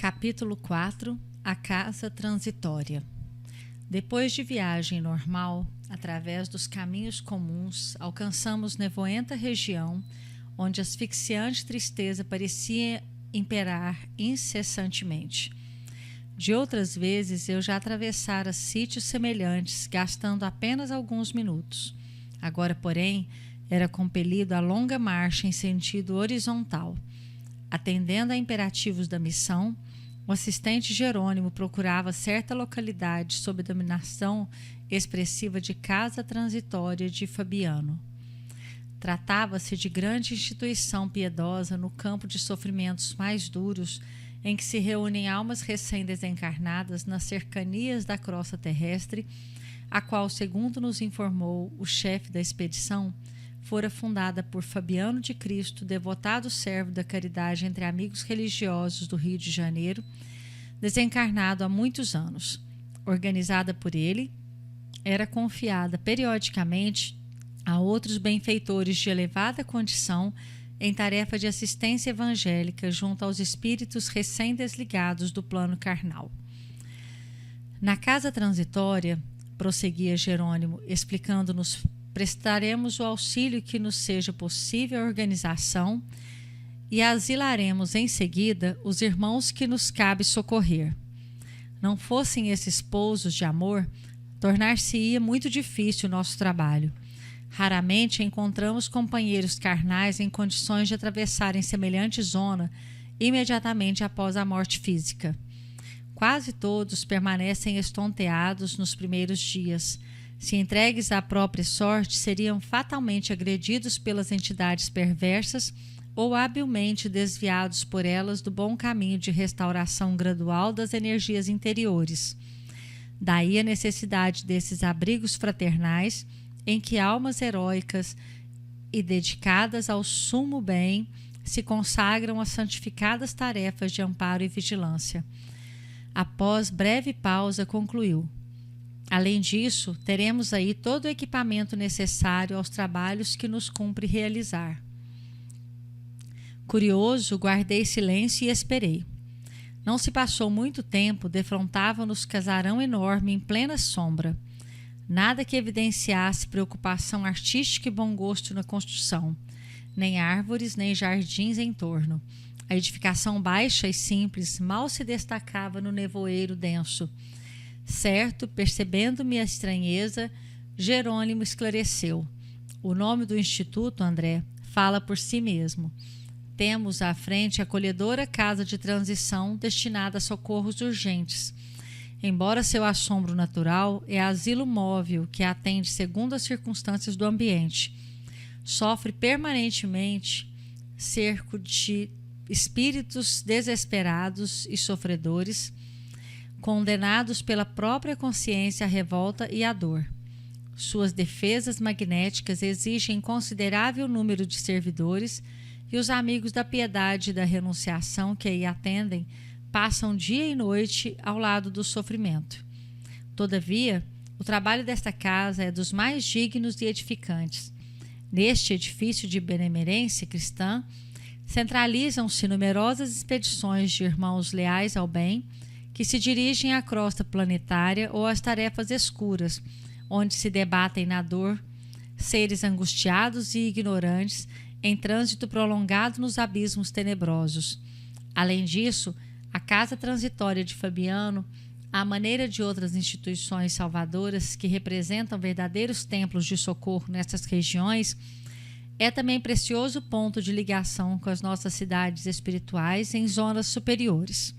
Capítulo 4 – A Casa Transitória. Depois de viagem normal, através dos caminhos comuns, alcançamos nevoenta região, onde asfixiante tristeza parecia imperar incessantemente. De outras vezes, eu já atravessara sítios semelhantes, gastando apenas alguns minutos. Agora, porém, era compelido a longa marcha em sentido horizontal. Atendendo a imperativos da missão, o assistente Jerônimo procurava certa localidade sob dominação expressiva de Casa Transitória de Fabiano. Tratava-se de grande instituição piedosa no campo de sofrimentos mais duros, em que se reúnem almas recém-desencarnadas nas cercanias da crosta terrestre, a qual, segundo nos informou o chefe da expedição, fora fundada por Fabiano de Cristo, devotado servo da caridade entre amigos religiosos do Rio de Janeiro, desencarnado há muitos anos. Organizada por ele, era confiada periodicamente a outros benfeitores de elevada condição em tarefa de assistência evangélica junto aos espíritos recém-desligados do plano carnal. Na casa transitória, prosseguia Jerônimo, explicando-nos, prestaremos o auxílio que nos seja possível à organização e asilaremos em seguida os irmãos que nos cabe socorrer. Não fossem esses pousos de amor, tornar-se-ia muito difícil o nosso trabalho. Raramente encontramos companheiros carnais em condições de atravessarem semelhante zona imediatamente após a morte física. Quase todos permanecem estonteados nos primeiros dias. Se entregues à própria sorte, seriam fatalmente agredidos pelas entidades perversas ou habilmente desviados por elas do bom caminho de restauração gradual das energias interiores. Daí a necessidade desses abrigos fraternais, em que almas heróicas e dedicadas ao sumo bem se consagram às santificadas tarefas de amparo e vigilância. Após breve pausa, concluiu: além disso, teremos aí todo o equipamento necessário aos trabalhos que nos cumpre realizar. Curioso, guardei silêncio e esperei. Não se passou muito tempo, defrontava-nos casarão enorme em plena sombra. Nada que evidenciasse preocupação artística e bom gosto na construção, nem árvores, nem jardins em torno. A edificação baixa e simples mal se destacava no nevoeiro denso. Certo, percebendo minha estranheza, Jerônimo esclareceu. O nome do instituto, André, fala por si mesmo. Temos à frente a acolhedora casa de transição destinada a socorros urgentes. Embora seu assombro natural, é asilo móvel que atende segundo as circunstâncias do ambiente. Sofre permanentemente cerco de espíritos desesperados e sofredores, condenados pela própria consciência à revolta e à dor. Suas defesas magnéticas exigem considerável número de servidores e os amigos da piedade e da renunciação que aí atendem passam dia e noite ao lado do sofrimento. Todavia, o trabalho desta casa é dos mais dignos e edificantes. Neste edifício de benemerência cristã, centralizam-se numerosas expedições de irmãos leais ao bem, que se dirigem à crosta planetária ou às tarefas escuras, onde se debatem na dor seres angustiados e ignorantes em trânsito prolongado nos abismos tenebrosos. Além disso, a Casa Transitória de Fabiano, à maneira de outras instituições salvadoras que representam verdadeiros templos de socorro nessas regiões, é também precioso ponto de ligação com as nossas cidades espirituais em zonas superiores.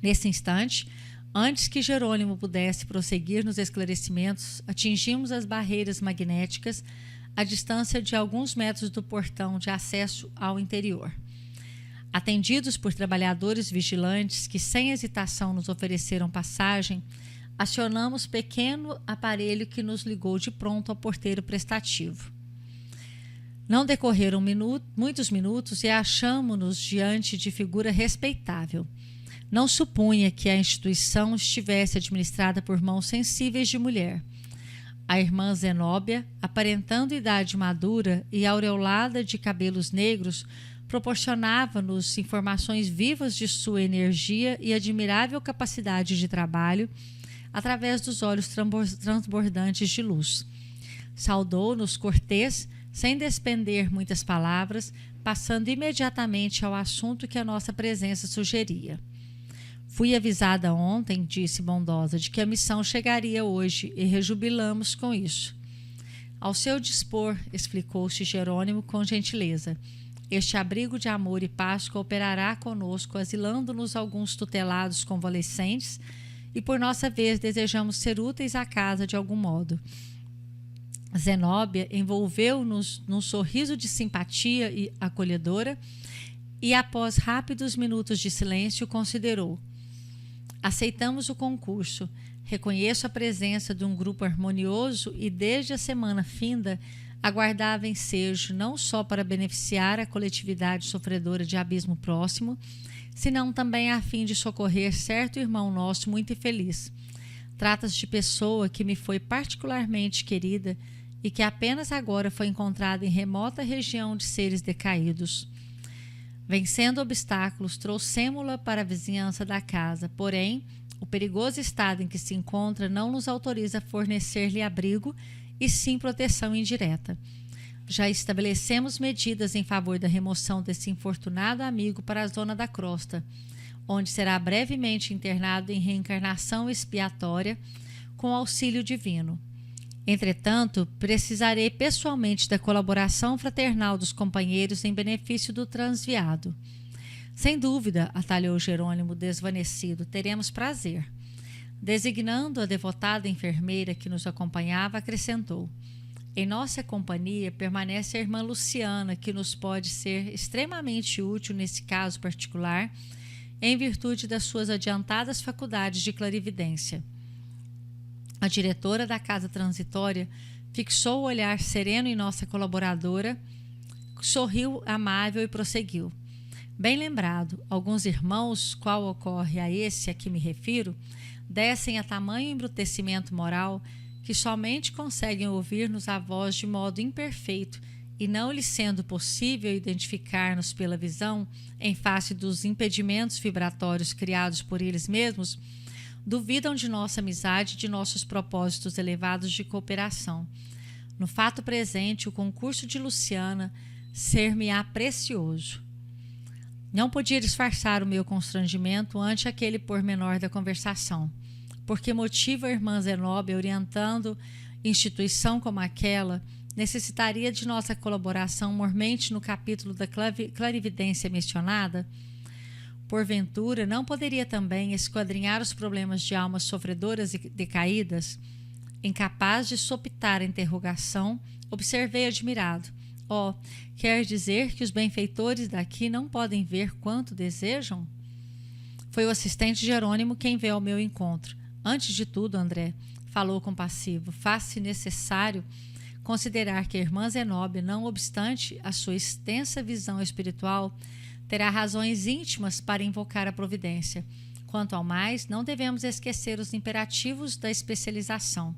Nesse instante, antes que Jerônimo pudesse prosseguir nos esclarecimentos, atingimos as barreiras magnéticas à distância de alguns metros do portão de acesso ao interior. Atendidos por trabalhadores vigilantes que sem hesitação nos ofereceram passagem, acionamos pequeno aparelho que nos ligou de pronto ao porteiro prestativo. Não decorreram muitos minutos e achamo-nos diante de figura respeitável. Não supunha que a instituição estivesse administrada por mãos sensíveis de mulher. A irmã Zenóbia, aparentando idade madura e aureolada de cabelos negros, proporcionava-nos informações vivas de sua energia e admirável capacidade de trabalho através dos olhos transbordantes de luz. Saudou-nos cortês, sem despender muitas palavras, passando imediatamente ao assunto que a nossa presença sugeria. Fui avisada ontem, disse bondosa, de que a missão chegaria hoje e rejubilamos com isso. Ao seu dispor, explicou-se Jerônimo com gentileza, este abrigo de amor e paz cooperará conosco, asilando-nos alguns tutelados convalescentes e por nossa vez desejamos ser úteis à casa de algum modo. Zenóbia envolveu-nos num sorriso de simpatia e acolhedora e após rápidos minutos de silêncio considerou: aceitamos o concurso, reconheço a presença de um grupo harmonioso e desde a semana finda aguardava ensejo não só para beneficiar a coletividade sofredora de abismo próximo, senão também a fim de socorrer certo irmão nosso muito infeliz. Trata-se de pessoa que me foi particularmente querida e que apenas agora foi encontrada em remota região de seres decaídos. Vencendo obstáculos, trouxemo-la para a vizinhança da casa, porém, o perigoso estado em que se encontra não nos autoriza a fornecer-lhe abrigo e sim proteção indireta. Já estabelecemos medidas em favor da remoção desse infortunado amigo para a zona da crosta, onde será brevemente internado em reencarnação expiatória com auxílio divino. Entretanto, precisarei pessoalmente da colaboração fraternal dos companheiros em benefício do transviado. Sem dúvida, atalhou Jerônimo desvanecido, teremos prazer. Designando a devotada enfermeira que nos acompanhava, acrescentou: em nossa companhia permanece a irmã Luciana, que nos pode ser extremamente útil nesse caso particular, em virtude das suas adiantadas faculdades de clarividência. A diretora da casa transitória fixou o olhar sereno em nossa colaboradora, sorriu amável e prosseguiu. Bem lembrado, alguns irmãos, qual ocorre a esse a que me refiro, descem a tamanho embrutecimento moral que somente conseguem ouvir-nos a voz de modo imperfeito e não lhes sendo possível identificar-nos pela visão em face dos impedimentos vibratórios criados por eles mesmos, duvidam de nossa amizade e de nossos propósitos elevados de cooperação. No fato presente, o concurso de Luciana ser-me-á precioso. Não podia disfarçar o meu constrangimento ante aquele pormenor da conversação. Por que motivo a irmã Zenóbia, orientando instituição como aquela, necessitaria de nossa colaboração mormente no capítulo da clarividência mencionada? Porventura, não poderia também esquadrinhar os problemas de almas sofredoras e decaídas? Incapaz de sopitar a interrogação, observei admirado. Oh, quer dizer que os benfeitores daqui não podem ver quanto desejam? Foi o assistente Jerônimo quem veio ao meu encontro. Antes de tudo, André, falou compassivo, faz-se necessário considerar que a irmã Zenóbia, não obstante a sua extensa visão espiritual, terá razões íntimas para invocar a providência. Quanto ao mais, não devemos esquecer os imperativos da especialização.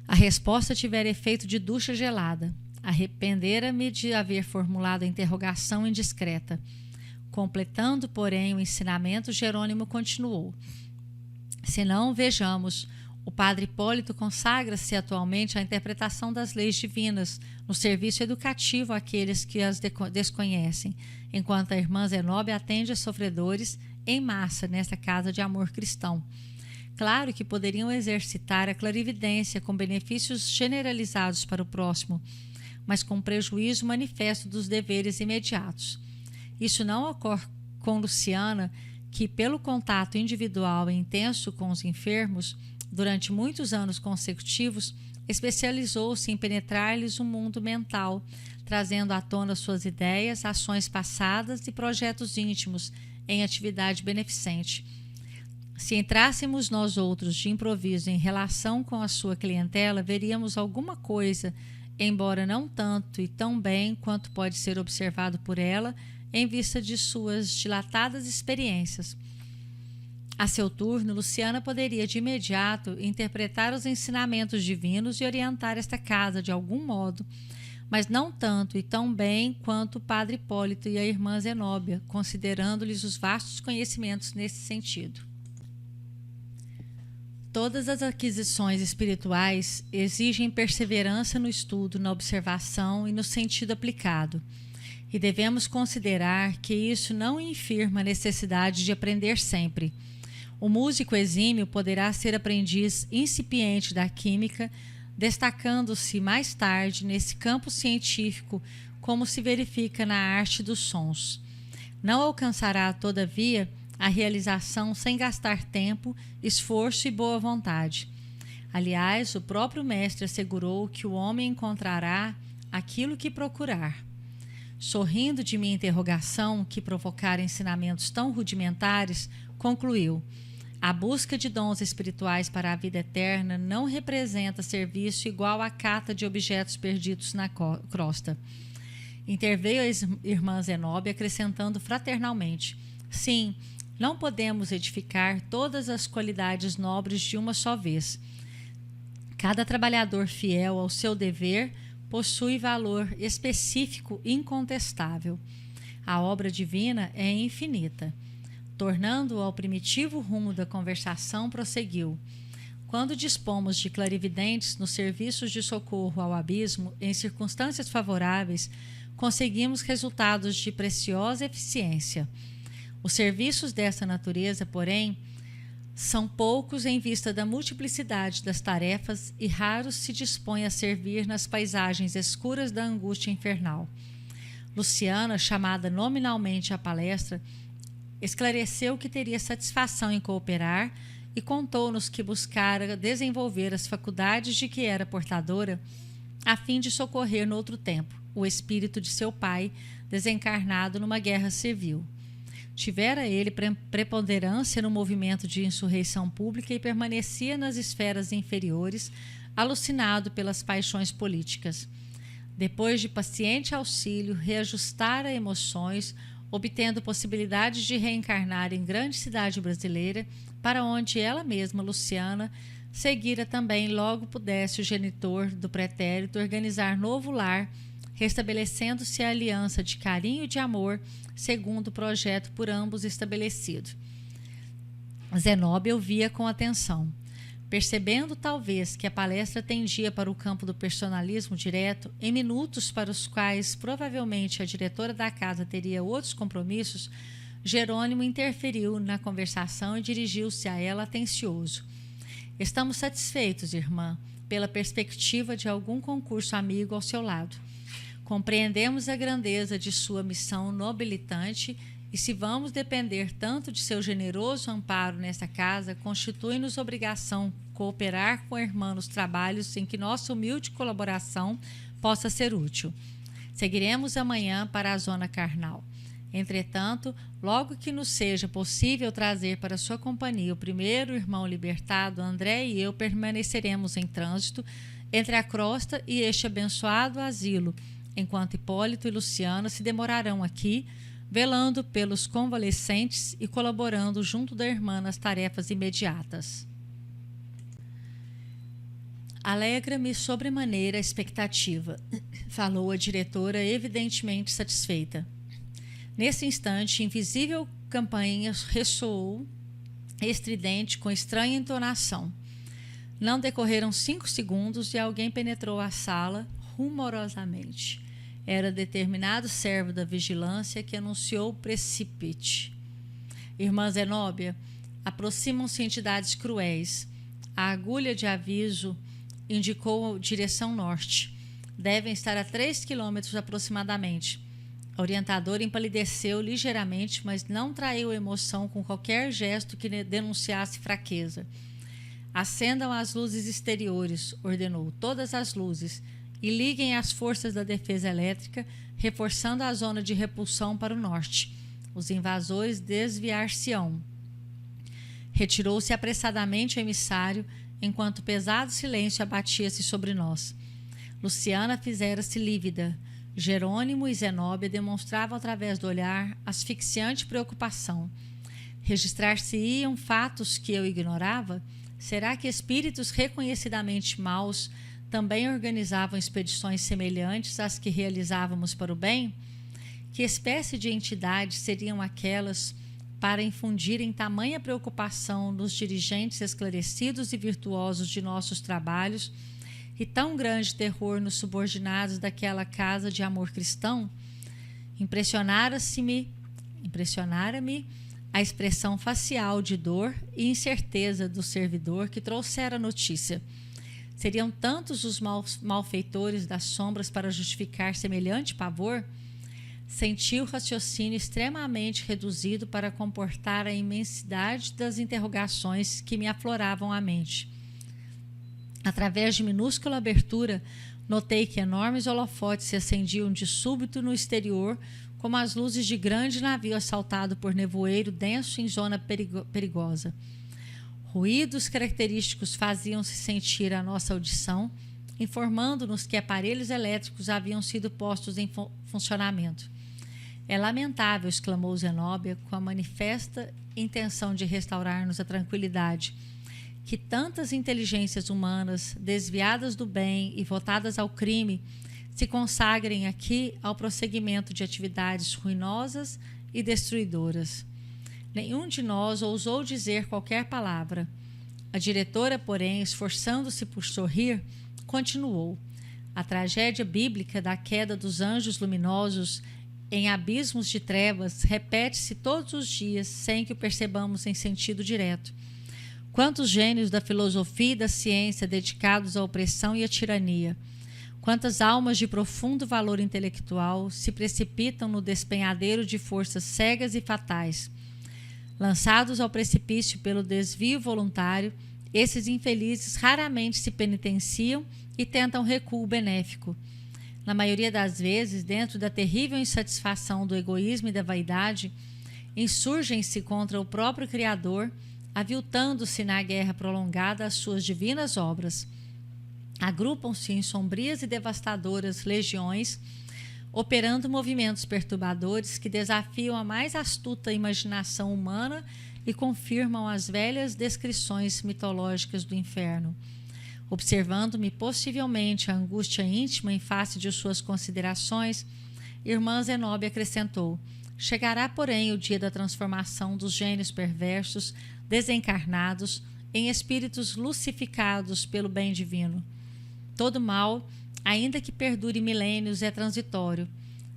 A resposta tiver efeito de ducha gelada. Arrependera-me de haver formulado a interrogação indiscreta. Completando, porém, o ensinamento, Jerônimo continuou. Se não, vejamos, o padre Hipólito consagra-se atualmente à interpretação das leis divinas, no serviço educativo àqueles que as desconhecem, enquanto a irmã Zenóbia atende a sofredores em massa nesta casa de amor cristão. Claro que poderiam exercitar a clarividência com benefícios generalizados para o próximo, mas com prejuízo manifesto dos deveres imediatos. Isso não ocorre com Luciana, que, pelo contato individual e intenso com os enfermos, durante muitos anos consecutivos, especializou-se em penetrar-lhes o mundo mental, trazendo à tona suas ideias, ações passadas e projetos íntimos em atividade beneficente. Se entrássemos nós outros de improviso em relação com a sua clientela, veríamos alguma coisa, embora não tanto e tão bem quanto pode ser observado por ela, em vista de suas dilatadas experiências. A seu turno, Luciana poderia de imediato interpretar os ensinamentos divinos e orientar esta casa de algum modo, mas não tanto e tão bem quanto o padre Hipólito e a irmã Zenóbia, considerando-lhes os vastos conhecimentos nesse sentido. Todas as aquisições espirituais exigem perseverança no estudo, na observação e no sentido aplicado, e devemos considerar que isso não infirma a necessidade de aprender sempre. O músico exímio poderá ser aprendiz incipiente da química, destacando-se mais tarde nesse campo científico, como se verifica na arte dos sons. Não alcançará, todavia, a realização sem gastar tempo, esforço e boa vontade. Aliás, o próprio mestre assegurou que o homem encontrará aquilo que procurar. Sorrindo de minha interrogação, que provocara ensinamentos tão rudimentares, concluiu: a busca de dons espirituais para a vida eterna não representa serviço igual à cata de objetos perdidos na crosta. Interveio a irmã Zenóbia, acrescentando fraternalmente: sim, não podemos edificar todas as qualidades nobres de uma só vez. Cada trabalhador fiel ao seu dever possui valor específico incontestável. A obra divina é infinita. Tornando-o ao primitivo rumo da conversação, prosseguiu: quando dispomos de clarividentes nos serviços de socorro ao abismo, em circunstâncias favoráveis, conseguimos resultados de preciosa eficiência. Os serviços dessa natureza, porém, são poucos em vista da multiplicidade das tarefas e raros se dispõem a servir nas paisagens escuras da angústia infernal. Luciana, chamada nominalmente à palestra, esclareceu que teria satisfação em cooperar e contou-nos que buscara desenvolver as faculdades de que era portadora a fim de socorrer noutro tempo o espírito de seu pai, desencarnado numa guerra civil. Tivera ele preponderância no movimento de insurreição pública e permanecia nas esferas inferiores, alucinado pelas paixões políticas. Depois de paciente auxílio, reajustara emoções, obtendo possibilidade de reencarnar em grande cidade brasileira, para onde ela mesma, Luciana, seguira também logo pudesse o genitor do pretérito organizar novo lar, restabelecendo-se a aliança de carinho e de amor, segundo o projeto por ambos estabelecido. Zenóbia ouvia com atenção. Percebendo, talvez, que a palestra tendia para o campo do personalismo direto, em minutos para os quais provavelmente a diretora da casa teria outros compromissos, Jerônimo interferiu na conversação e dirigiu-se a ela atencioso. Estamos satisfeitos, irmã, pela perspectiva de algum concurso amigo ao seu lado. Compreendemos a grandeza de sua missão nobilitante e, se vamos depender tanto de seu generoso amparo nesta casa, constitui-nos obrigação cooperar com a irmã nos trabalhos em que nossa humilde colaboração possa ser útil. Seguiremos amanhã para a zona carnal. Entretanto, logo que nos seja possível trazer para sua companhia o primeiro irmão libertado, André e eu permaneceremos em trânsito entre a crosta e este abençoado asilo, enquanto Hipólito e Luciana se demorarão aqui, velando pelos convalescentes e colaborando junto da irmã nas tarefas imediatas. Alegra-me sobremaneira a expectativa, falou a diretora, evidentemente satisfeita. Nesse instante, invisível campainha ressoou estridente com estranha entonação. Não decorreram 5 segundos e alguém penetrou a sala rumorosamente. Era determinado servo da vigilância que anunciou o precipite. Irmã Zenóbia, aproximam-se entidades cruéis. A agulha de aviso indicou direção norte. Devem estar a 3 quilômetros aproximadamente. A orientadora empalideceu ligeiramente, mas não traiu emoção com qualquer gesto que denunciasse fraqueza. Acendam as luzes exteriores, ordenou, todas as luzes, e liguem as forças da defesa elétrica, reforçando a zona de repulsão para o norte. Os invasores desviar-se-ão. Retirou-se apressadamente o emissário, enquanto pesado silêncio abatia-se sobre nós. Luciana fizera-se lívida. Jerônimo e Zenóbia demonstravam através do olhar asfixiante preocupação. Registrar-se-iam fatos que eu ignorava? Será que espíritos reconhecidamente maus também organizavam expedições semelhantes às que realizávamos para o bem? Que espécie de entidades seriam aquelas para infundirem tamanha preocupação nos dirigentes esclarecidos e virtuosos de nossos trabalhos e tão grande terror nos subordinados daquela casa de amor cristão? Impressionara-me a expressão facial de dor e incerteza do servidor que trouxera a notícia. Seriam tantos os malfeitores das sombras para justificar semelhante pavor? Senti o raciocínio extremamente reduzido para comportar a imensidade das interrogações que me afloravam à mente. Através de minúscula abertura, notei que enormes holofotes se acendiam de súbito no exterior, como as luzes de grande navio assaltado por nevoeiro denso em zona perigosa. Ruídos característicos faziam-se sentir à nossa audição, informando-nos que aparelhos elétricos haviam sido postos em funcionamento. É lamentável, exclamou Zenóbia, com a manifesta intenção de restaurar-nos a tranquilidade, que tantas inteligências humanas, desviadas do bem e votadas ao crime, se consagrem aqui ao prosseguimento de atividades ruinosas e destruidoras. Nenhum de nós ousou dizer qualquer palavra. A diretora, porém, esforçando-se por sorrir, continuou. A tragédia bíblica da queda dos anjos luminosos em abismos de trevas repete-se todos os dias sem que o percebamos em sentido direto. Quantos gênios da filosofia e da ciência dedicados à opressão e à tirania! Quantas almas de profundo valor intelectual se precipitam no despenhadeiro de forças cegas e fatais! Lançados ao precipício pelo desvio voluntário, esses infelizes raramente se penitenciam e tentam recuo benéfico. Na maioria das vezes, dentro da terrível insatisfação do egoísmo e da vaidade, insurgem-se contra o próprio Criador, aviltando-se na guerra prolongada às suas divinas obras. Agrupam-se em sombrias e devastadoras legiões, operando movimentos perturbadores que desafiam a mais astuta imaginação humana e confirmam as velhas descrições mitológicas do inferno. Observando-me possivelmente a angústia íntima em face de suas considerações, irmã Zenóbia acrescentou: chegará, porém, o dia da transformação dos gênios perversos, desencarnados, em espíritos lucificados pelo bem divino. Todo mal, ainda que perdure milênios, é transitório.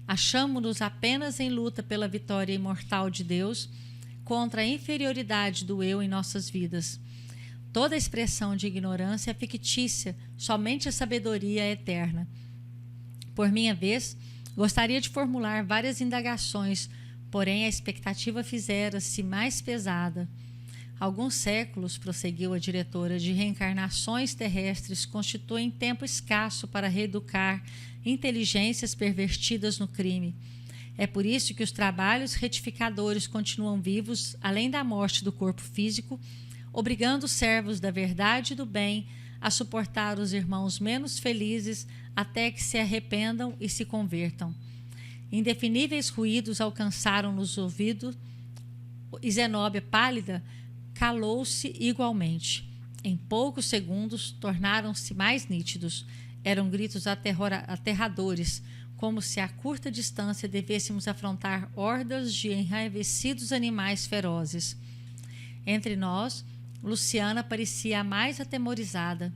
Achamo-nos apenas em luta pela vitória imortal de Deus contra a inferioridade do eu em nossas vidas. Toda expressão de ignorância é fictícia, somente a sabedoria é eterna. Por minha vez, gostaria de formular várias indagações, porém a expectativa fizera-se mais pesada. Alguns séculos, prosseguiu a diretora, de reencarnações terrestres constituem tempo escasso para reeducar inteligências pervertidas no crime. É por isso que os trabalhos retificadores continuam vivos, além da morte do corpo físico, obrigando os servos da verdade e do bem a suportar os irmãos menos felizes até que se arrependam e se convertam. Indefiníveis ruídos alcançaram-nos ouvidos e Zenóbia, pálida, calou-se igualmente. Em poucos segundos tornaram-se mais nítidos. Eram gritos aterradores, como se a curta distância devêssemos afrontar hordas de enraivecidos animais ferozes. Entre nós, Luciana parecia a mais atemorizada.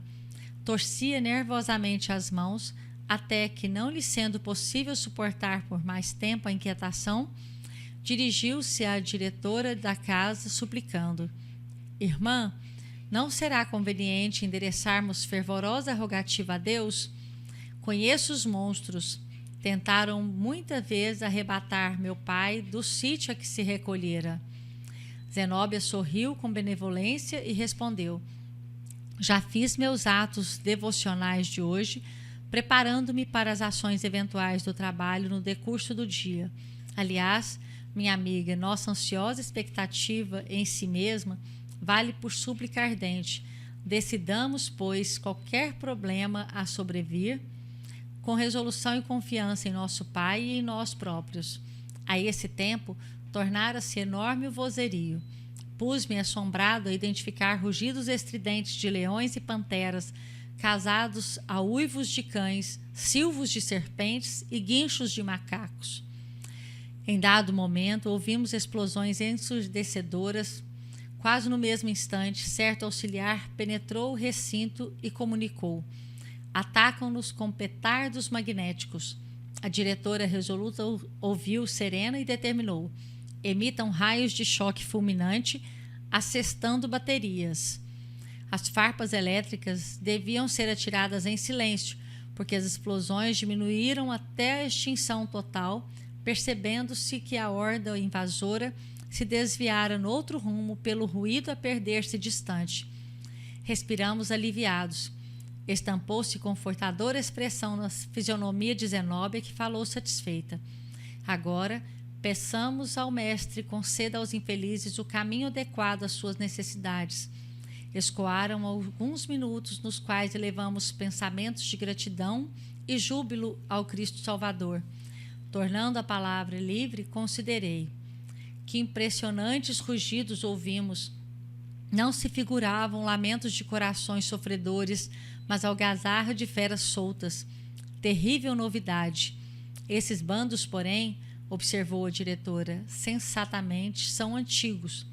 Torcia nervosamente as mãos, até que, não lhe sendo possível suportar por mais tempo a inquietação, dirigiu-se à diretora da casa, suplicando: Irmã, não será conveniente endereçarmos fervorosa rogativa a Deus? Conheço os monstros. Tentaram muita vez arrebatar meu pai do sítio a que se recolhera. Zenóbia sorriu com benevolência e respondeu: já fiz meus atos devocionais de hoje, preparando-me para as ações eventuais do trabalho no decurso do dia. Aliás, minha amiga, nossa ansiosa expectativa em si mesma vale por súplica ardente. Decidamos, pois, qualquer problema a sobrevir, com resolução e confiança em nosso Pai e em nós próprios. A esse tempo, tornara-se enorme o vozerio. Pus-me assombrado a identificar rugidos estridentes de leões e panteras, casados a uivos de cães, silvos de serpentes e guinchos de macacos. Em dado momento, ouvimos explosões ensurdecedoras. Quase no mesmo instante, certo auxiliar penetrou o recinto e comunicou: atacam-nos com petardos magnéticos. A diretora resoluta ouviu serena e determinou: emitam raios de choque fulminante, assestando baterias. As farpas elétricas deviam ser atiradas em silêncio, porque as explosões diminuíram até a extinção total, percebendo-se que a horda invasora se desviara no outro rumo pelo ruído a perder-se distante. Respiramos aliviados. Estampou-se confortadora expressão na fisionomia de Zenóbia, que falou satisfeita. Agora, peçamos ao mestre conceda aos infelizes o caminho adequado às suas necessidades. Escoaram alguns minutos nos quais elevamos pensamentos de gratidão e júbilo ao Cristo Salvador. Tornando a palavra livre, considerei: que impressionantes rugidos ouvimos! Não se figuravam lamentos de corações sofredores, mas algazarra de feras soltas. Terrível novidade! Esses bandos, porém, observou a diretora, sensatamente, são antigos.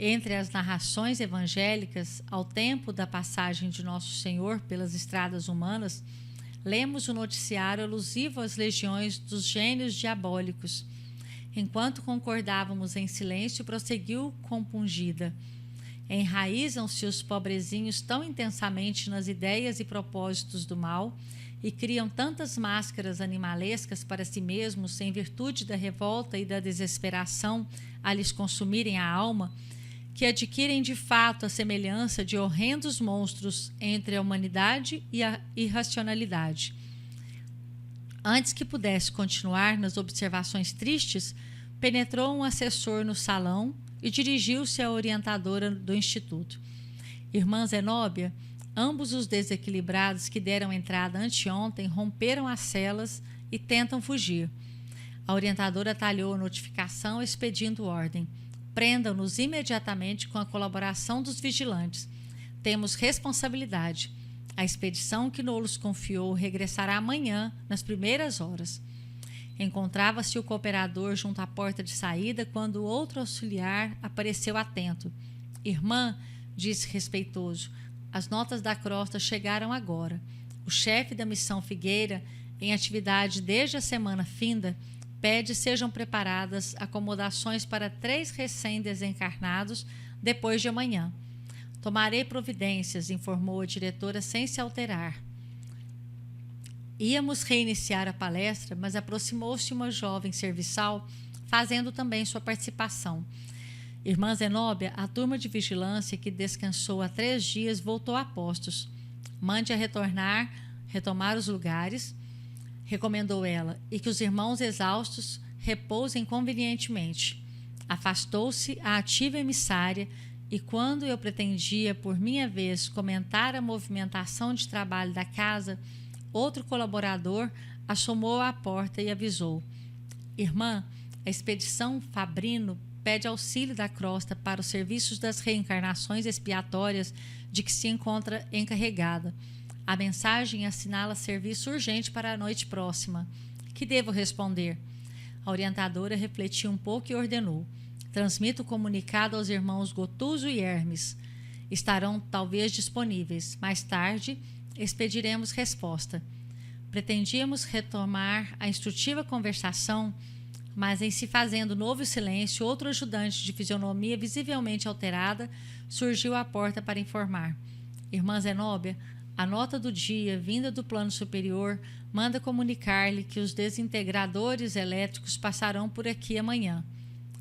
Entre as narrações evangélicas, ao tempo da passagem de Nosso Senhor pelas estradas humanas, lemos o noticiário alusivo às legiões dos gênios diabólicos. Enquanto concordávamos em silêncio, prosseguiu compungida: enraizam-se os pobrezinhos tão intensamente nas ideias e propósitos do mal e criam tantas máscaras animalescas para si mesmos em virtude da revolta e da desesperação a lhes consumirem a alma, que adquirem de fato a semelhança de horrendos monstros entre a humanidade e a irracionalidade. Antes que pudesse continuar nas observações tristes, penetrou um assessor no salão e dirigiu-se à orientadora do Instituto. Irmã Zenóbia, ambos os desequilibrados que deram entrada anteontem romperam as celas e tentam fugir. A orientadora talhou a notificação expedindo ordem: prendam-nos imediatamente com a colaboração dos vigilantes. Temos responsabilidade. A expedição que nos confiou regressará amanhã, nas primeiras horas. Encontrava-se o cooperador junto à porta de saída quando o outro auxiliar apareceu atento. Irmã, disse respeitoso, as notas da crosta chegaram agora. O chefe da missão Figueira, em atividade desde a semana finda, pede sejam preparadas acomodações para 3 recém-desencarnados depois de amanhã. Tomarei providências, informou a diretora sem se alterar. Íamos reiniciar a palestra, mas aproximou-se uma jovem serviçal, fazendo também sua participação. Irmã Zenóbia, a turma de vigilância que descansou há 3 dias voltou a postos. Mande-a retomar os lugares, recomendou ela, e que os irmãos exaustos repousem convenientemente. Afastou-se a ativa emissária e, quando eu pretendia, por minha vez, comentar a movimentação de trabalho da casa, outro colaborador assomou à porta e avisou: Irmã, a expedição Fabrino pede auxílio da crosta para os serviços das reencarnações expiatórias de que se encontra encarregada. A mensagem assinala serviço urgente para a noite próxima. Que devo responder? A orientadora refletiu um pouco e ordenou: transmito o comunicado aos irmãos Gotuso e Hermes. Estarão talvez disponíveis. Mais tarde, expediremos resposta. Pretendíamos retomar a instrutiva conversação, mas em se fazendo novo silêncio, outro ajudante de fisionomia visivelmente alterada surgiu à porta para informar: Irmã Zenóbia, a nota do dia, vinda do plano superior, manda comunicar-lhe que os desintegradores elétricos passarão por aqui amanhã.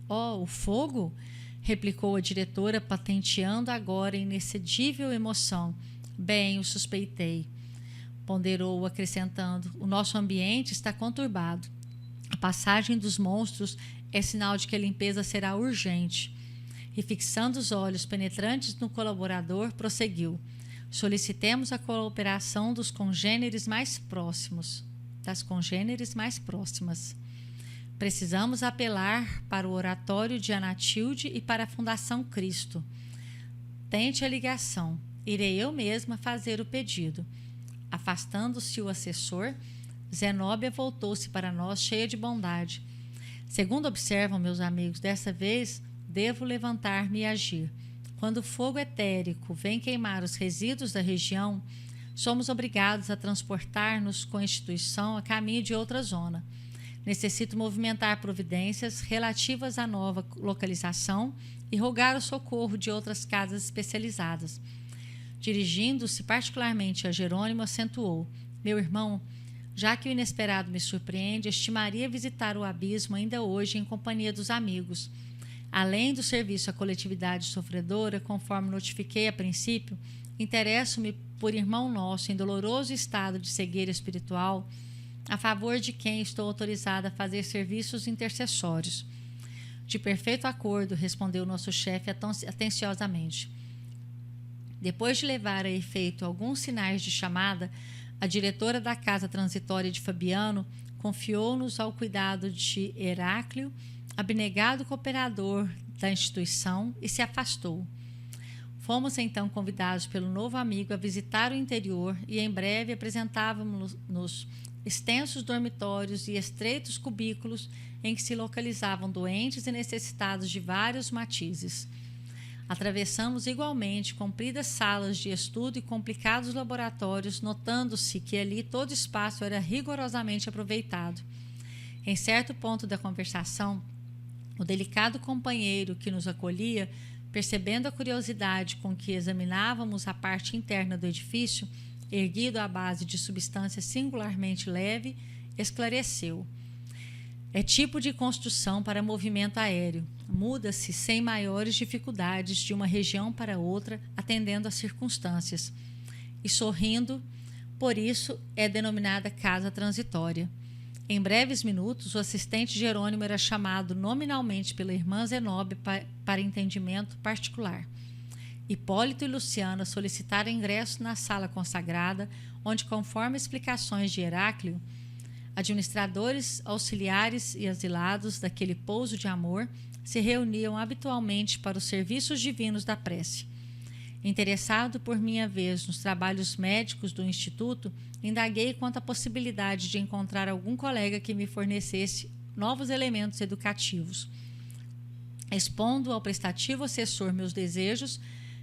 Oh, o fogo? Replicou a diretora, patenteando agora inexcedível emoção. Bem, o suspeitei. Ponderou, acrescentando: o nosso ambiente está conturbado. A passagem dos monstros é sinal de que a limpeza será urgente. E fixando os olhos penetrantes no colaborador, prosseguiu: solicitemos a cooperação das congêneres mais próximas. Precisamos apelar para o oratório de Anatilde e para a Fundação Cristo. Tente a ligação. irei eu mesma fazer o pedido. Afastando-se o assessor, Zenóbia voltou-se para nós cheia de bondade. Segundo observam meus amigos, dessa vez devo levantar-me e agir. Quando o fogo etérico vem queimar os resíduos da região, somos obrigados a transportar-nos com a instituição a caminho de outra zona. Necessito movimentar providências relativas à nova localização e rogar o socorro de outras casas especializadas. Dirigindo-se particularmente a Jerônimo, acentuou: meu irmão, já que o inesperado me surpreende, estimaria visitar o abismo ainda hoje em companhia dos amigos. Além do serviço à coletividade sofredora, conforme notifiquei a princípio, interesso-me por irmão nosso em doloroso estado de cegueira espiritual, a favor de quem estou autorizada a fazer serviços intercessórios. De perfeito acordo, respondeu nosso chefe atenciosamente. Depois de levar a efeito alguns sinais de chamada, a diretora da casa transitória de Fabiano confiou-nos ao cuidado de Heráclio, abnegado cooperador da instituição, e se afastou. Fomos então convidados pelo novo amigo a visitar o interior e em breve apresentávamos-nos extensos dormitórios e estreitos cubículos em que se localizavam doentes e necessitados de vários matizes. Atravessamos igualmente compridas salas de estudo e complicados laboratórios, notando-se que ali todo espaço era rigorosamente aproveitado. Em certo ponto da conversação, o delicado companheiro que nos acolhia, percebendo a curiosidade com que examinávamos a parte interna do edifício, erguido à base de substância singularmente leve, esclareceu: é tipo de construção para movimento aéreo. Muda-se sem maiores dificuldades de uma região para outra, atendendo às circunstâncias. E sorrindo, por isso é denominada casa transitória. Em breves minutos, o assistente Jerônimo era chamado nominalmente pela irmã Zenóbia para entendimento particular. Hipólito e Luciana solicitaram ingresso na sala consagrada, onde, conforme explicações de Heráclio, administradores, auxiliares e asilados daquele pouso de amor se reuniam habitualmente para os serviços divinos da prece. Interessado por minha vez nos trabalhos médicos do Instituto, indaguei quanto à possibilidade de encontrar algum colega que me fornecesse novos elementos educativos. Expondo ao prestativo assessor meus desejos,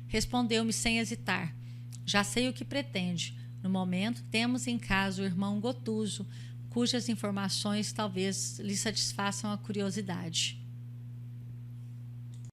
respondeu-me sem hesitar: já sei o que pretende. No momento, temos em casa o irmão Gotuso, cujas informações talvez lhe satisfaçam a curiosidade.